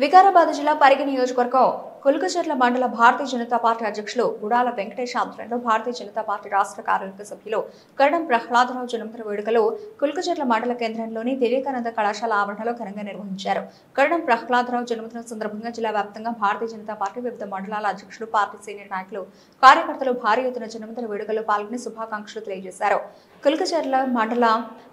వికారాబాద్ జిల్లా పరిగి నియోజకవర్గం కుల్కచర్ల మండల భారతీయ జనతా పార్టీ అధ్యక్షులు గుడాల వెంకటేష్ ఆధ్వర్యంలో భారతీయ జనతా పార్టీ రాష్ట్ర కార్యవర్గ సభ్యులు కరణం ప్రహ్లాదరావు జన్మదిన వేడుకలు కుల్కచర్ల మండల కేంద్రంలోని వివేకానంద కళాశాల ఆవరణలో ఘనంగా నిర్వహించారు. కరణం ప్రహ్లాదరావు జన్మదిన సందర్భంగా జిల్లా వ్యాప్తంగా భారతీయ జనతా పార్టీ వివిధ మండలాల అధ్యక్షులు, పార్టీ సీనియర్ నాయకులు, కార్యకర్తలు భారీ ఎత్తున జన్మదిన వేడుకల్లో పాల్గొని శుభాకాంక్షలు తెలియజేశారు. కుల్కచర్ల మండల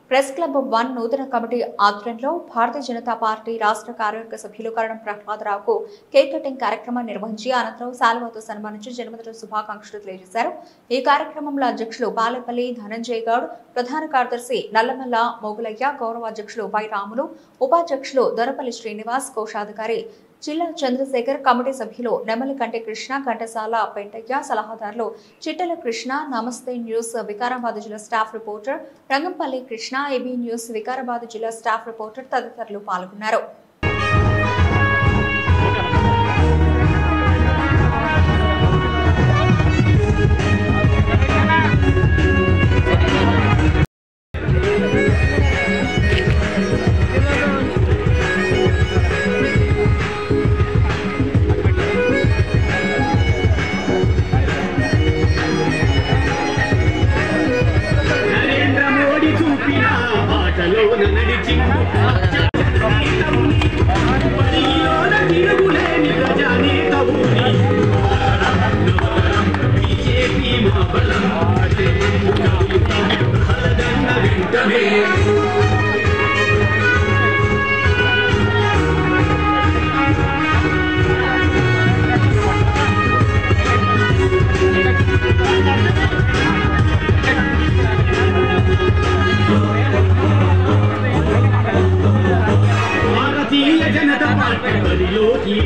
ప్రెస్ క్లబ్ 1 నూతన కమిటీ ఆధ్వర్యంలో భారతీయ జనతా పార్టీ రాష్ట్ర కార్యవర్గ సభ్యులు కరణం ప్రహ్లాదరావుకు కేక్ కటింగ్ కార్యక్రమాన్ని నిర్వహించి అనంతరం శాలువాతో సన్మానించి జన్మదిన శుభాకాంక్షలు తెలియజేశారు. ఈ కార్యక్రమంలో అధ్యక్షులు బాలేపల్లి ధనంజయ్ గౌడ్, ప్రధాన కార్యదర్శి నల్లమల్ల మోగులయ్య, గౌరవ అధ్యక్షులు వై రాములు, ఉపాధ్యక్షులు దొరపల్లి శ్రీనివాస్, కోశాధికారి జిల్లా చంద్రశేఖర్, కమిటీ సభ్యులు నెమలికంటి కృష్ణ, ఘంటసాల పెంటయ్య, సలహాదారులు చిట్టెల కృష్ణ, నమస్తే న్యూస్ వికారాబాద్ జిల్లా staff reporter Rangampalli Krishna, AB news Vikarabad జిల్లా స్టాఫ్ రిపోర్టర్ తదితరులు పాల్గొన్నారు.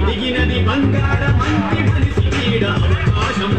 దిగినది బంగార మంచి మనిషి అవకాశం